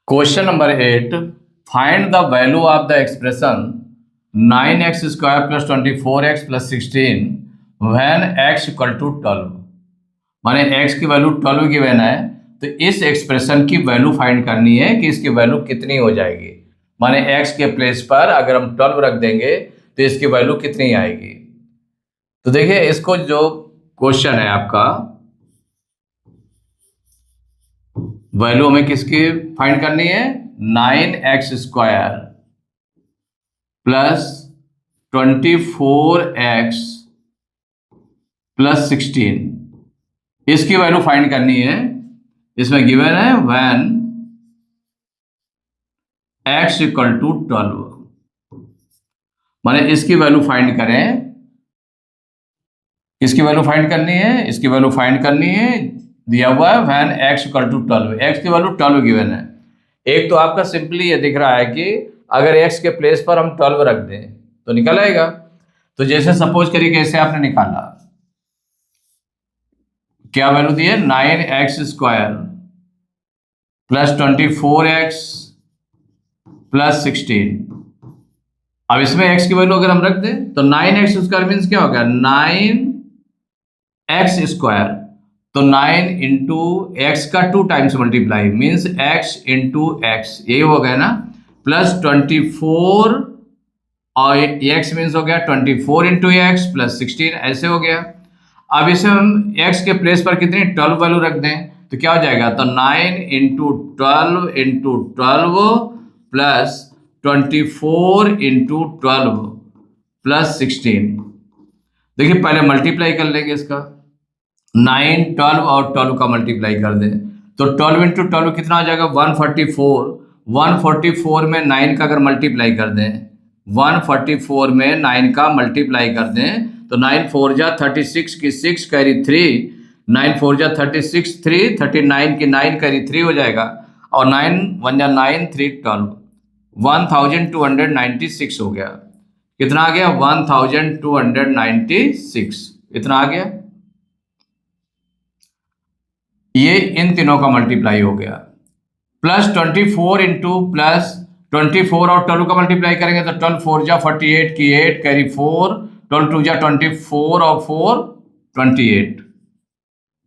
Question number 8, find the value of the expression 9x square plus 24x plus 16 when x equal to 12। माने x की वैल्यू 12 given है, तो इस expression की वैल्यू फाइंड करनी है कि इसकी वैल्यू कितनी हो जाएगी। माने x के प्लेस पर अगर हम 12 रख देंगे तो इसकी वैल्यू कितनी आएगी। तो देखिए, इसको जो क्वेश्चन है आपका, वैल्यू हमें किसकी फाइंड करनी है, 9x square plus 24x plus 16, इसकी वैल्यू फाइंड करनी है। इसमें गिवन है व्हेन x इक्वल टू 12। माने इसकी वैल्यू फाइंड करें, इसकी वैल्यू फाइंड करनी है, इसकी वैल्यू फाइंड करनी है। दिया हुआ है when x equal to 12, x की वैल्यू 12 गिवन है। एक तो आपका सिंपली ये दिख रहा है कि अगर x के प्लेस पर हम 12 रख दें तो निकल आएगा। तो जैसे सपोज करिए कैसे आपने निकाला, क्या वैल्यू दी है, 9x square plus 24x plus 16। अब इसमें x की वैल्यू अगर हम रख दें तो 9x स्क्वायर मीन्स क्या हो गया, 9x स्क्वायर, तो 9 इंटू एक्स का 2 times multiply means x into x, ये हो गया ना, प्लस 24 और x मीन्स हो गया 24 इंटू एक्स प्लस 16, ऐसे हो गया। अब इसे हम x के प्लेस पर कितनी 12 वैल्यू रख दें तो क्या हो जाएगा, तो 9 into 12 into 12 plus 24 into 12 plus 16। देखिए पहले मल्टीप्लाई कर लेंगे इसका, 9, 12 और 12 का मल्टीप्लाई कर दें तो 12 इंटू 12 कितना हो जाएगा, 144। 144 में 9 का अगर मल्टीप्लाई कर दें, 144 में 9 का मल्टीप्लाई कर दें तो 9 4 जा 36 की 6 कैरी 3, 9 4 जा 36 3, 39 की 9 कैरी 3 हो जाएगा, और 9 1 जा 9 3 12, 1296 हो गया। कितना आ गया, 1296, इतना आ गया। ये इन तीनों का मल्टीप्लाई हो गया, प्लस 24 इंटू प्लस 24 और 12 का मल्टीप्लाई करेंगे तो 12 4 जा 48 की 8 कैरी 4, 12 2 जा 24 और 4 28,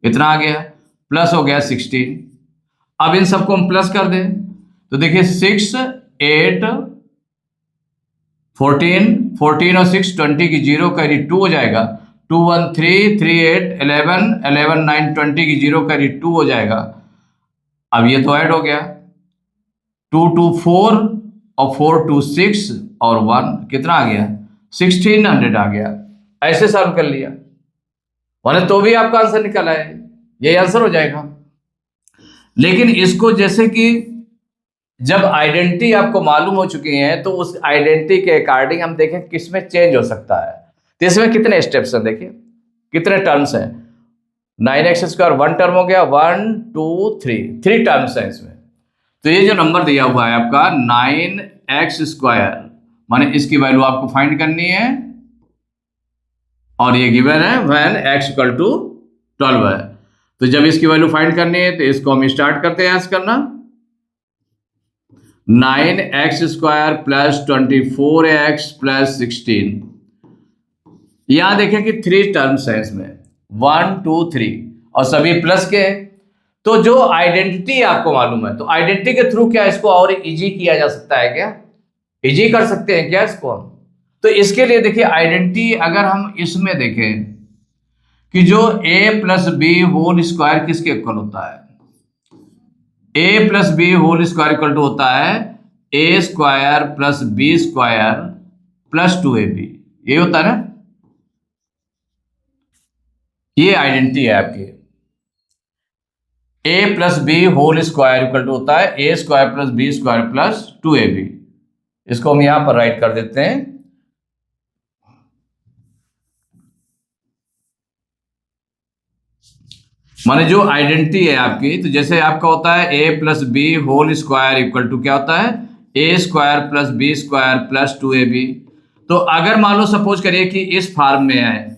इतना आ गया, प्लस हो गया 16। अब इन सबको हम प्लस कर दें तो देखिए 6 8 14, 14 और 6 20 की 0 कैरी 2 हो जाएगा, 2 1 3 3 8 11 11 9 20 की 0 कैरी 2 हो जाएगा। अब ये तो ऐड हो गया, 2 2 4 और 4 2 6 और 1, कितना आ गया, 1600 आ गया। ऐसे सॉल्व कर लिया, माने तो भी आपका आंसर निकल आए, यही आंसर हो जाएगा। लेकिन इसको जैसे कि जब आइडेंटिटी आपको मालूम हो चुकी है तो उस आइडेंटिटी के अकॉर्डिंग हम देखें किसमें चेंज हो सकता है। तो इसमें कितने स्टेप्स हैं, देखिए कितने टर्म्स हैं। 9x स्क्वायर 1 टर्म हो गया, 1 2 3 टर्म्स हैं इसमें। तो ये जो नंबर दिया हुआ है आपका 9x स्क्वायर, माने इसकी वैल्यू आपको फाइंड करनी है, और ये गिवन है व्हेन x इक्वल टू 12 है। तो जब इसकी वैल्यू फाइंड करनी है तो इसको हम स्टार्ट करते हैं ऐसे करना, 9x square plus 24x plus 16। यहां देखें कि 3 टर्म्स हैं इसमें, 1 2 3 और सभी प्लस के। तो जो आइडेंटिटी आपको मालूम है, तो आइडेंटिटी के थ्रू क्या इसको और इजी किया जा सकता है, क्या इजी कर सकते हैं क्या इसको हम। तो इसके लिए देखिए आइडेंटिटी अगर हम इसमें देखें कि जो a plus B whole square किसके इक्वल होता है, a plus B whole square equal to होता है a square plus B square plus 2ab, ये होता है ना। ये आइडेंटिटी है आपकी, a plus B whole square equal to होता है a square plus B square plus 2ab। इसको हम यहां पर राइट कर देते हैं, माने जो आइडेंटिटी है आपकी, तो जैसे आपका होता है a plus B whole square equal to क्या होता है, a square plus B square plus 2ab। तो अगर मान लो सपोज करिए कि इस फॉर्म में है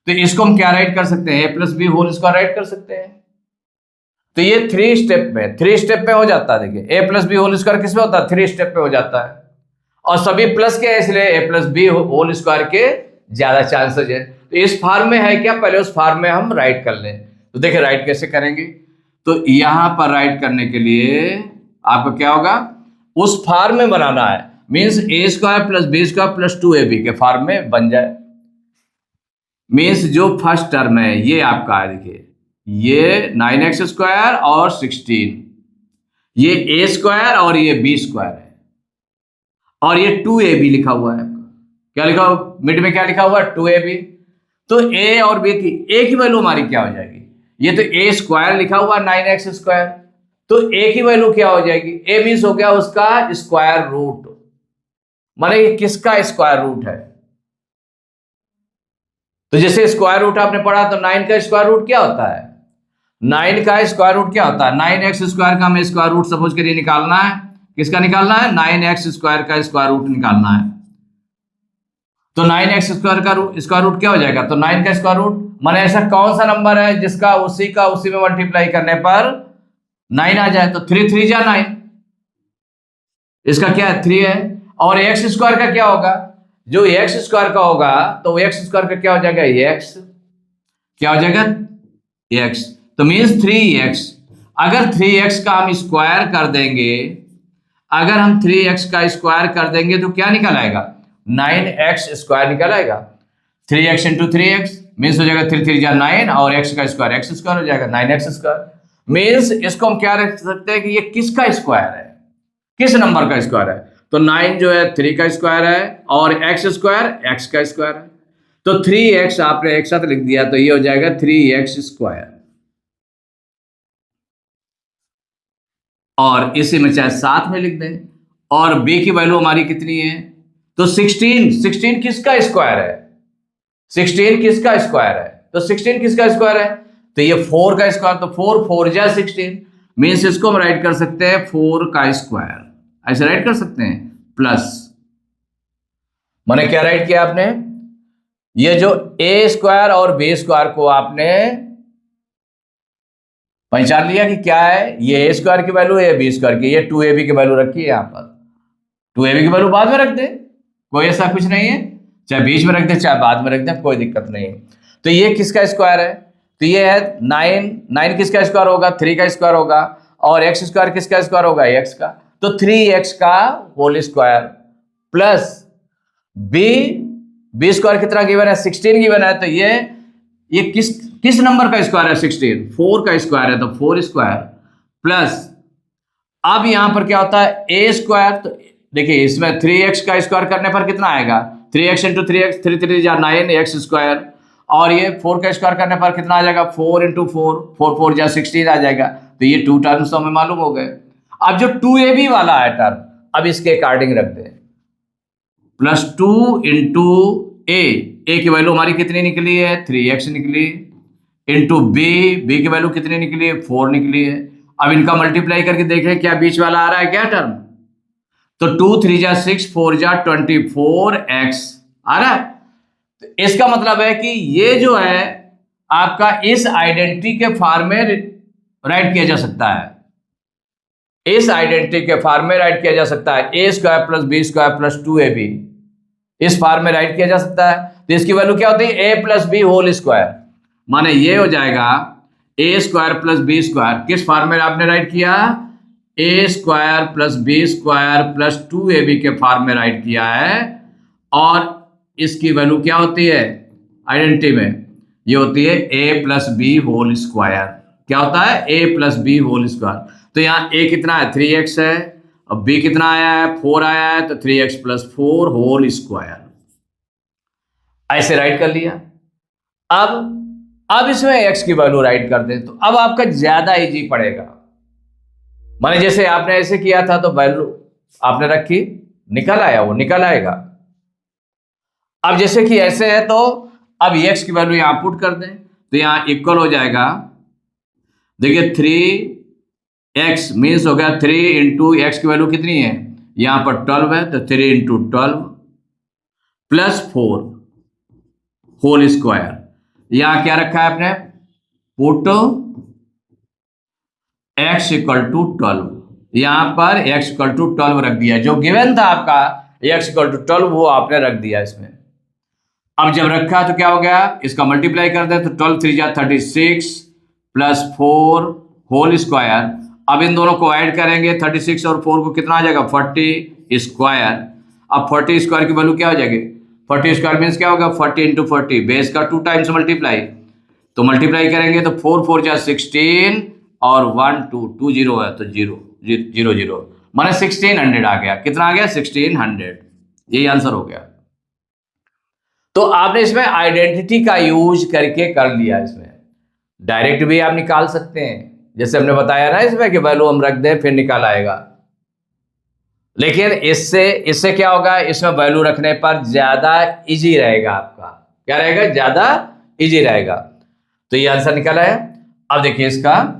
तो इसको हम क्या राइट कर सकते हैं, a plus B whole square write कर सकते हैं। तो ये 3 स्टेप में हो जाता है। देखिए ए प्लस बी होल स्क्वायर किस में होता है, 3 स्टेप में हो जाता है, और सभी प्लस के इसलिए ए प्लस बी होल स्क्वायर के ज्यादा चांसेस है। तो इस फॉर्म में है क्या, पहले उस फॉर्म में हम राइट कर लें। तो देखिए राइट कैसे करेंगे, तो यहां पर राइट करने के लिए आपको क्या होगा, उस फॉर्म में बनाना है, means a square plus B square plus 2ab के फॉर्म में बन जाए। मीन्स जो फर्स्ट टर्म है ये आपका है, देखिए ये 9x स्क्वायर और 16, ये ए स्क्वायर और ये बी स्क्वायर है, और ये 2ab लिखा हुआ है आपका। क्या लिखा हुआ मिड में, क्या लिखा हुआ है 2ab। तो ए और बी की ए की वैल्यू हमारी क्या हो जाएगी, ये तो ए स्क्वायर लिखा हुआ 9x स्क्वायर, तो ए की वैल्यू क्या हो जाएगी, ए मीन्स हो गया उसका स्क्वायर रूट, माने किसका स्क्वायर रूट है। तो जैसे स्क्वायर रूट आपने पढ़ा तो 9 का स्क्वायर रूट क्या होता है, 9 का स्क्वायर रूट क्या होता है, 9x स्क्वायर का हमें स्क्वायर रूट सपोज करिए निकालना है, किसका निकालना है, 9x स्क्वायर का स्क्वायर रूट निकालना है। तो 9x स्क्वायर का स्क्वायर रूट क्या हो जाएगा, तो 9 का स्क्वायर रूट, माने ऐसा कौन सा नंबर है जिसका उसी में मल्टीप्लाई करने पर 9 आ जाए, तो 3 3 जा 9, इसका क्या है 3 है। और एक्स स्क्वायर का क्या होगा, जो एक्स स्क्वायर का होगा तो एक्स स्क्वायर का क्या हो जाएगा, एक्स, क्या हो जाएगा एक्स, तो मीन्स 3x। अगर 3x का हम स्क्वायर कर देंगे, अगर हम 3x का स्क्वायर कर देंगे तो क्या निकल आएगा, 9x स्क्वायर निकल आएगा। 3x इंटू 3x मीन्स हो जाएगा 3 3 जा 9, और x का स्क्वायर x स्क्वायर हो जाएगा 9x स्क्वायर। मीन्स इसको हम क्या रख सकते हैं कि ये किसका स्क्वायर है, किस नंबर का स्क्वायर है, तो 9 जो है 3 का स्क्वायर है, और x स्क्वायर x का स्क्वायर है, तो 3x आपने एक साथ लिख दिया, तो ये हो जाएगा 3x स्क्वायर। और इसी में चाहे साथ में लिख दें, और b की वैल्यू हमारी कितनी है, तो 16 किसका स्क्वायर है, 16 किसका स्क्वायर है, तो 16 किसका स्क्वायर है, तो ये 4 का स्क्वायर, तो 4 4 जा 16, मीन्स इसको हम राइट कर सकते हैं 4 का स्क्वायर, ऐसे राइट कर सकते हैं, प्लस मैंने क्या राइट किया आपने, ये जो ए स्क्वायर और बी स्क्वायर को आपने पहचान लिया कि क्या है, ये ए स्क्वायर की वैल्यू है, बी स्क्वायर की, ये 2ab की वैल्यू रखी है यहाँ पर, 2ab की वैल्यू बाद में रख दे, कोई ऐसा कुछ नहीं है, चाहे बीच में रख दे चाहे बाद में रख दे, कोई दिक्कत नहीं है। तो ये किसका स्क्वायर है, तो ये है 9 किसका स्क्वायर होगा, 3 का स्क्वायर होगा, और एक्स स्क्वायर किसका स्क्वायर होगा, एक्स का, तो 3x का whole square plus B square कितना गिवन है, 16 गिवन है, तो ये किस नंबर का स्क्वायर है, 16 4 का स्क्वायर है, तो 4 स्क्वायर प्लस, अब यहां पर क्या होता है ए स्क्वायर, तो देखिए इसमें 3x का स्क्वायर करने पर कितना आएगा, 3x इंटू 3x 3 3 जा 9x स्क्वायर, और ये 4 का स्क्वायर करने पर कितना आ जाएगा, 4 इंटू 4 4 4 जा 16 आ जाएगा, तो ये 2 टर्म्स तो हमें मालूम हो गए। अब जो 2ab वाला है टर्म, अब इसके अकॉर्डिंग रख दे, प्लस 2 इंटू ए की वैल्यू हमारी कितनी निकली है, 3x निकली, इंटू बी की वैल्यू कितनी निकली है, 4 निकली है। अब इनका मल्टीप्लाई करके देखें क्या बीच वाला आ रहा है क्या टर्म, तो 2 3 जा 6 4 जा 24x आ रहा है। तो इसका मतलब है कि ये जो है आपका इस आइडेंटिटी के फॉर्म में राइट किया जा सकता है, इस आइडेंटिटी के फॉर्म में राइट किया जा सकता है, a square plus B square plus 2ab इस फॉर्म में राइट किया जा सकता है। तो इसकी वैल्यू क्या होती है, a plus B whole square, माने ये हो जाएगा a square plus B square, किस फॉर्म में आपने राइट किया, a square plus B square plus 2ab के फॉर्म में राइट किया है, और इसकी वैल्यू क्या होती है आइडेंटिटी में, ये होती है a plus B whole square, क्या होता है a plus B whole square. तो यहाँ ए कितना है 3x है, अब बी कितना आया है 4 आया है, तो 3x प्लस 4 होल स्क्वायर, ऐसे राइट कर लिया। अब इसमें x की वैल्यू राइट कर दे, तो अब आपका ज्यादा इजी पड़ेगा, माने जैसे आपने ऐसे किया था तो वैल्यू आपने रखी निकल आया, वो निकल आएगा। अब जैसे कि ऐसे है तो अब x की वैल्यू यहां पुट कर दें, तो यहां इक्वल हो जाएगा, देखिए 3x मीन्स हो गया 3 इंटू एक्स की वैल्यू कितनी है, यहां पर 12 है, तो 3 इंटू 12 प्लस 4 होल स्क्वायर, यहां क्या रखा है आपने पुट x इक्वल टू 12। यहाँ पर x इक्वल टू 12 रख दिया, जो गिवन था आपका x इक्वल टू 12 वो आपने रख दिया इसमें। अब जब रखा तो क्या हो गया, इसका मल्टीप्लाई कर दे तो 12 3 जा 36 प्लस 4 होल स्क्वायर। अब इन दोनों को ऐड करेंगे, 36 और 4 को कितना आ जाएगा 40 स्क्वायर। अब 40 स्क्वायर की वैल्यू क्या हो जाएगी, 40 स्क्वायर मीन्स क्या होगा 40 इंटू 40, बेस का 2 टाइम्स मल्टीप्लाई, तो मल्टीप्लाई करेंगे तो 4 4 जा 16 और 1 2 2 0 है तो 0 0 0 माने 1600 आ गया। कितना आ गया 1600, यही आंसर हो गया। तो आपने इसमें आइडेंटिटी का यूज करके कर लिया। इसमें डायरेक्ट भी आप निकाल सकते हैं, जैसे हमने बताया ना इसमें कि वैल्यू हम रख दें फिर निकाल आएगा, लेकिन इससे क्या होगा, इसमें वैल्यू रखने पर ज्यादा इजी रहेगा आपका। क्या रहेगा, ज्यादा इजी रहेगा। तो ये आंसर निकला है। अब देखिए इसका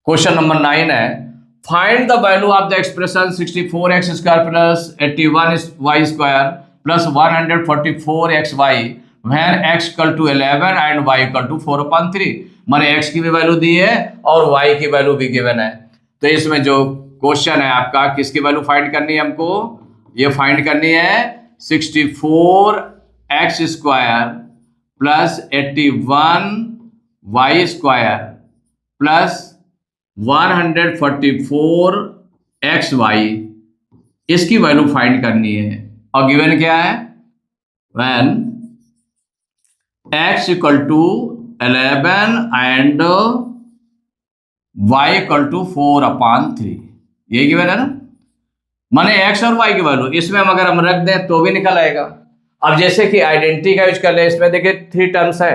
क्वेश्चन नंबर 9 है, find the value of the expression 64x square plus 81y square plus 144xy when x equal to 11 and y equal to 4/3। माने x की भी वैल्यू दी है और y की वैल्यू भी गिवन है। तो इसमें जो क्वेश्चन है आपका, किसकी वैल्यू फाइंड करनी है हमको, ये फाइंड करनी है 64x square plus 81y square plus 144xy, इसकी वैल्यू फाइंड करनी है। और गिवन क्या है, when x equal to 11 and y equal to 4/3, ये गिवन है ना। माने x और y की वैल्यू इसमें अगर हम रख दें तो भी निकल आएगा। अब जैसे कि आइडेंटिटी का यूज कर ले, इसमें देखिए 3 टर्म्स है,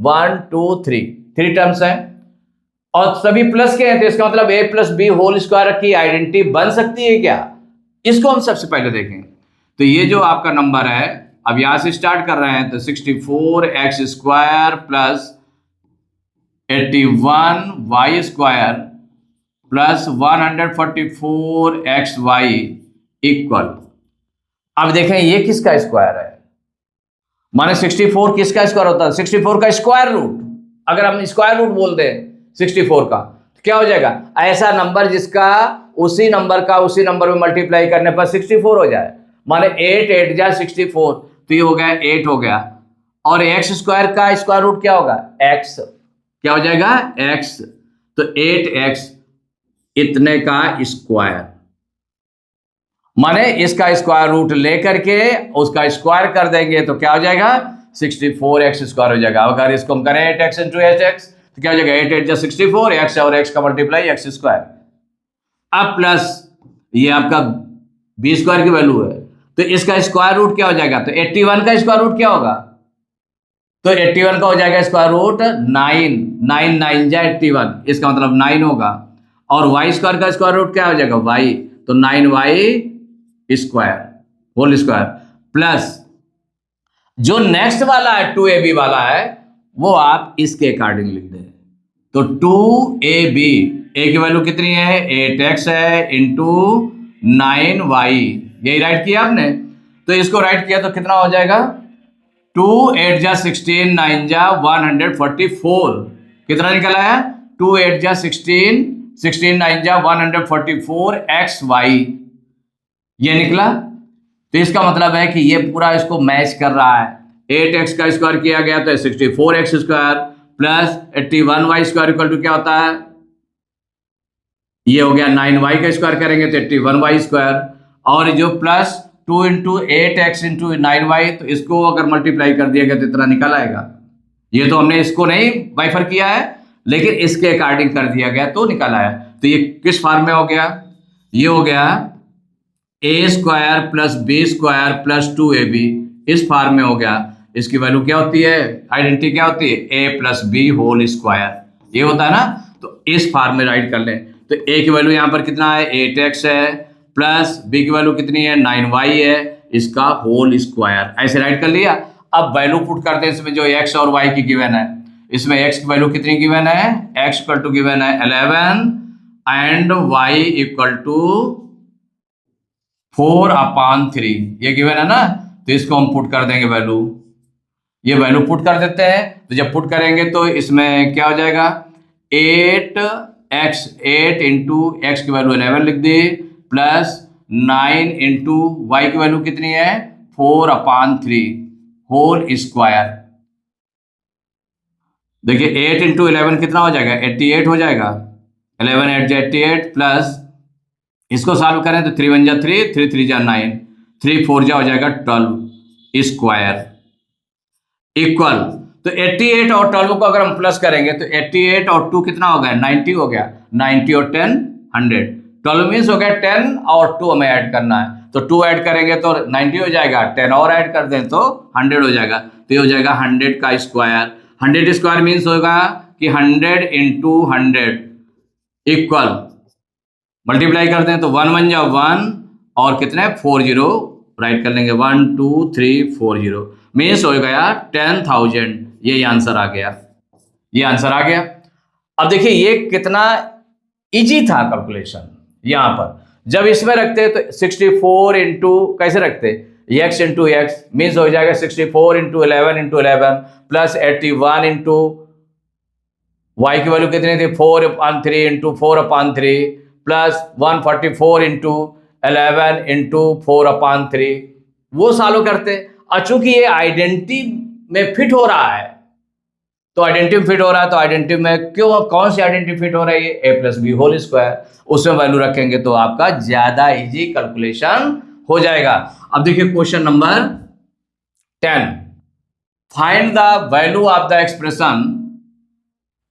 1 2 3 टर्म्स है और सभी प्लस के हैं, तो इसका मतलब a plus B whole square की आइडेंटिटी बन सकती है क्या, इसको हम सबसे पहले देखें। तो ये जो आपका नंबर है, अब यहां से स्टार्ट कर रहे हैं, तो 64x square plus 81y square plus 144xy equal. अब देखें ये किसका स्क्वायर है, माने 64 किसका स्क्वायर होता है, 64 का स्क्वायर रूट। अगर हम स्क्वायर रूट बोल दें 64 का तो क्या हो जाएगा, ऐसा नंबर जिसका उसी नंबर में मल्टीप्लाई करने पर 64 हो जाए। माने 8 8 जा 64, तो ये हो गया 8 हो गया। और x स्क्वायर का स्क्वायर रूट क्या होगा, x, क्या हो जाएगा x, तो 8x इतने का स्क्वायर। माने इसका स्क्वायर रूट लेकर के उसका स्क्वायर कर देंगे तो क्या हो जाएगा 64x स्क्वायर हो जाएगा। अगर इसको हम करें 8x इंटू 8x तो क्या हो जाएगा 8 8 जा 64, x और x का मल्टीप्लाई x स्क्वायर। अब प्लस ये आपका b स्क्वायर की वैल्यू है, तो इसका स्क्वायर रूट क्या हो जाएगा, तो 81 का स्क्वायर रूट क्या होगा, तो 81 का हो जाएगा स्क्वायर रूट 9 9 9 जा 81, इसका मतलब 9 होगा। और y स्क्वायर का स्क्वायर रूट क्या हो जाएगा y, तो 9y square whole square plus जो नेक्स्ट वाला है 2ab वाला है वो आप इसके अकॉर्डिंग लिख दें। तो 2ab, a की वैल्यू कितनी है 8x है इंटू 9y, यही राइट किया आपने। तो इसको राइट किया तो कितना हो जाएगा 2 8 जा 16 9 जा 144, कितना निकला है 2 8 जा 16 16 9 जा 144xy, ये निकला। तो इसका मतलब है कि ये पूरा इसको मैच कर रहा है। 8x का स्क्वायर किया गया तो 64x square plus 81y square equal to क्या होता है, ये हो गया 9y का स्क्वायर करेंगे तो 81y स्क्वायर, और जो plus 2 into 8x into 9y, तो इसको अगर मल्टीप्लाई कर दिया गया तो इतना निकल आएगा। ये तो हमने इसको नहीं बाइफर किया है, लेकिन इसके अकॉर्डिंग कर दिया गया तो निकल आया। तो ये किस फॉर्म में हो गया, ये हो गया a square plus b square plus 2ab, इस फॉर्म में हो गया। इसकी वैल्यू क्या होती है, आइडेंटिटी क्या होती है a plus B whole square, ये होता है ना। तो इस फॉर्म में राइट कर लें, तो a की वैल्यू यहां पर कितना है 8x है प्लस b की वैल्यू कितनी है 9y है, इसका होल स्क्वायर, ऐसे राइट कर लिया। अब वैल्यू पुट करते हैं इसमें जो x और y की गिवन है, इसमें x की वैल्यू कितनी गिवन है, x इक्वल टू गिवन है 11 एंड y इक्वल टू 4/3, ये गिवन है ना। तो इसको हम पुट कर देंगे वैल्यू, ये वैल्यू पुट कर देते हैं। तो जब पुट करेंगे तो इसमें क्या हो जाएगा 8x, 8 इंटू एक्स की वैल्यू 11 लिख दी, प्लस 9 इंटू वाई की वैल्यू कितनी है 4/3 होल स्क्वायर। देखिए 8 इंटू 11 कितना हो जाएगा 88 हो जाएगा, 11 8 88, प्लस इसको सॉल्व करें तो 3 1 जा 3, 3 3 जा 9, 3 4 जा हो जाएगा 12 स्क्वायर इक्वल। तो 88 और 12 को अगर हम प्लस करेंगे तो 88 और 2 कितना हो गया 90 हो गया, 90 और 10 100, 12 मीन्स हो गया 10 और 2 हमें ऐड करना है, तो 2 ऐड करेंगे तो 90 हो जाएगा, 10 और ऐड कर दें तो 100 हो जाएगा, तो ये हो जाएगा 100 का स्क्वायर। 100 स्क्वायर मीन्स होगा कि 100 इंटू 100 इक्वल, मल्टीप्लाई कर दें तो 1 1 जा 1 और कितने 40 राइट कर लेंगे, 1 2 3 40 मीन्स हो गया 10,000। ये आंसर आ गया, ये आंसर आ गया। अब देखिए ये कितना इजी था कैलकुलेशन। यहां पर जब इसमें रखते तो 64 इंटू कैसे रखते x इंटू एक्स मीन्स हो जाएगा 64 into 11 into 11 plus 81 into Y की वैल्यू कितनी थी 4/3 इंटू 4/3 प्लस 144 इंटू 11 इंटू 4/3 वो सॉल्व करते। और चूंकि ये आइडेंटिटी में फिट हो रहा है तो आइडेंटिटी फिट हो रहा है, तो आइडेंटिटी में क्यों कौन सी आइडेंटिटी फिट हो रही है a plus B whole square, उसमें वैल्यू रखेंगे तो आपका ज्यादा इजी कैलकुलेशन हो जाएगा। अब देखिए question number 10, find the value of the expression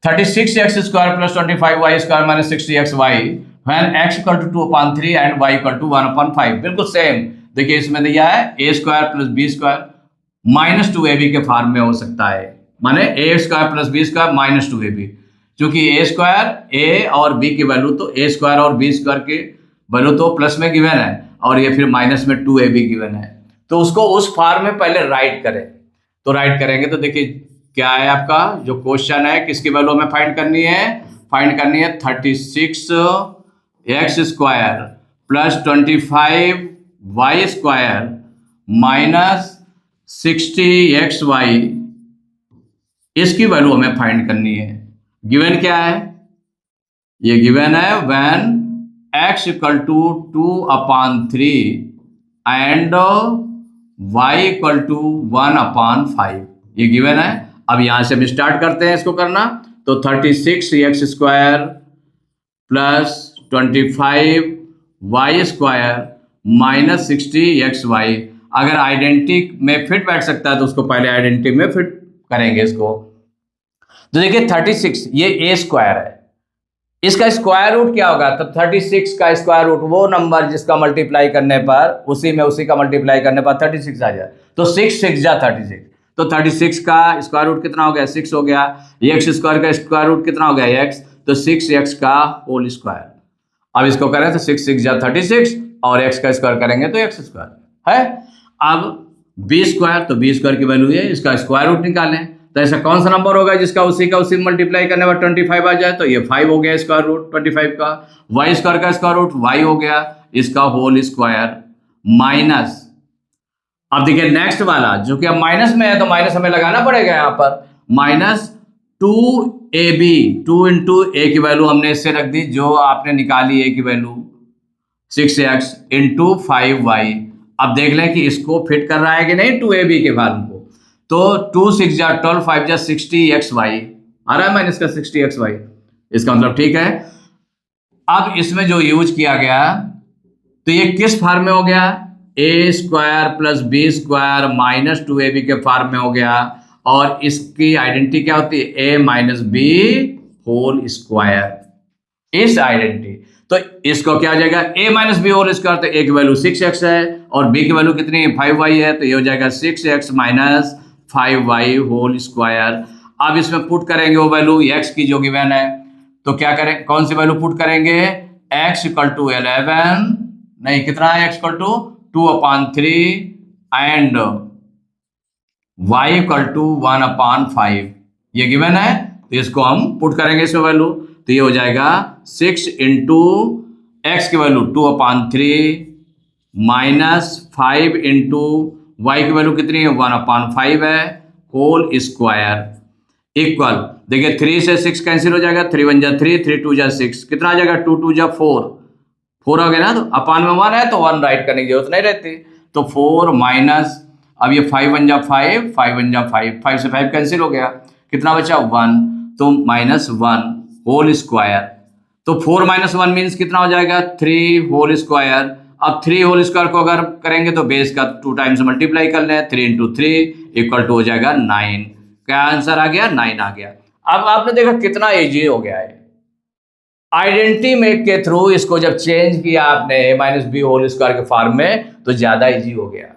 36x square plus 25y square minus 60xy when x equal to 2/3 and y equal to 1/5। बिल्कुल सेम, देखिए इसमें दिया है a square plus B square minus 2ab के form में हो सकता है, माने a square plus B square minus 2ab, क्योंकि a स्क्वायर a और b की वैल्यू तो a स्क्वायर और b स्क्वायर की वैल्यू तो प्लस में गिवन है और ये फिर माइनस में 2ab गिवन है, तो उसको उस फॉर्म में पहले राइट करें। तो राइट करेंगे तो देखिए क्या है आपका जो क्वेश्चन है, किसकी वैल्यू हमें फाइंड करनी है, फाइंड करनी है 36x square plus 25y square minus 60xy, इसकी वैल्यू हमें फाइंड करनी है। गिवन क्या है, ये गिवन है when x equal to 2/3 and y equal to 1/5, ये गिवन है। अब यहां से हम स्टार्ट करते हैं इसको करना, तो 36x square plus 25y square minus 60xy, अगर आइडेंटिटी में फिट बैठ सकता है तो उसको पहले आइडेंटिटी में फिट करेंगे इसको। तो देखिए 36 ये a स्क्वायर है, इसका स्क्वायर रूट क्या होगा, तो 36 का स्क्वायर रूट वो नंबर जिसका मल्टीप्लाई करने पर उसी का मल्टीप्लाई करने पर 36 आ जाए, तो 6 6 जा 36, तो 36 का स्क्वायर रूट कितना हो गया 6 हो गया, एक्स स्क्वायर का स्क्वायर रूट कितना हो गया x, तो 6x का होल स्क्वायर। अब इसको करें तो 6 6 जा 36 और x का स्क्वायर करेंगे तो x स्क्वायर है। अब b स्क्वायर, तो b स्क्वायर की वैल्यू है, इसका स्क्वायर रूट निकालें, तो ऐसा कौन सा नंबर होगा जिसका उसी मल्टीप्लाई करने पर 25 आ जाए, तो ये 5 हो गया स्क्वायर रूट 25 का, y स्क्वायर का स्क्वायर रूट y हो गया, इसका होल स्क्वायर माइनस। अब देखिए नेक्स्ट वाला जो कि अब माइनस में है तो माइनस हमें लगाना पड़ेगा यहाँ पर, माइनस 2ab, 2 इंटू ए की वैल्यू हमने इससे रख दी जो आपने निकाली a की वैल्यू 6x इंटू 5y। अब देख लें कि इसको फिट कर रहा है कि नहीं 2ab के फॉर्म को, तो 2 6 जा 12 5 जा 60xy आ रहा है माइनस का 60xy, इसका मतलब ठीक है। अब इसमें जो यूज किया गया तो ये किस फॉर्म में हो गया, a square plus B square minus 2ab के फॉर्म में हो गया, और इसकी आइडेंटिटी क्या होती है a minus B whole square, इस आइडेंटिटी। तो इसको क्या हो जाएगा a minus B whole square, तो a की वैल्यू 6x है और b की वैल्यू कितनी है 5y है, तो ये हो जाएगा 6x minus 5y whole square. अब इसमें पुट करेंगे वो वैल्यू x की जो गिवन है, तो क्या करें कौन सी वैल्यू पुट करेंगे, x इक्वल टू 11 नहीं कितना है x equal to 2/3 and y equal to 1/5, ये गिवन है, तो इसको हम पुट करेंगे इसमें वैल्यू, तो ये हो जाएगा 6 इंटू एक्स की वैल्यू 2/3 माइनस 5 इंटू वाई की वैल्यू कितनी है 1/5 है होल स्क्वायर। इक्वल, देखिए 3 से 6 कैंसिल हो जाएगा, 3 1 जा 3, 3 2 जा 6, कितना आ जाएगा 2 2 जा 4, 4 हो गया ना, तो अपान में 1 है तो 1 राइट करने की जरूरत नहीं रहती। तो 4 माइनस, अब ये 5 1 जा 5, 5 1 जा 5, 5 से 5 कैंसिल हो गया, कितना बचा 1, तो -1 होल स्क्वायर। तो 4 - 1 मीन्स कितना हो जाएगा 3 होल स्क्वायर। अब 3 होल स्क्वायर को अगर करेंगे तो बेस का 2 टाइम्स मल्टीप्लाई कर लें, 3 × 3 इक्वल टू हो जाएगा 9। क्या आंसर आ गया 9 आ गया। अब आपने देखा कितना इजी हो गया है। आइडेंटिटी मेक के थ्रू इसको जब चेंज किया आपने a - b होल स्क्वायर के फॉर्म में तो ज्यादा इजी हो गया।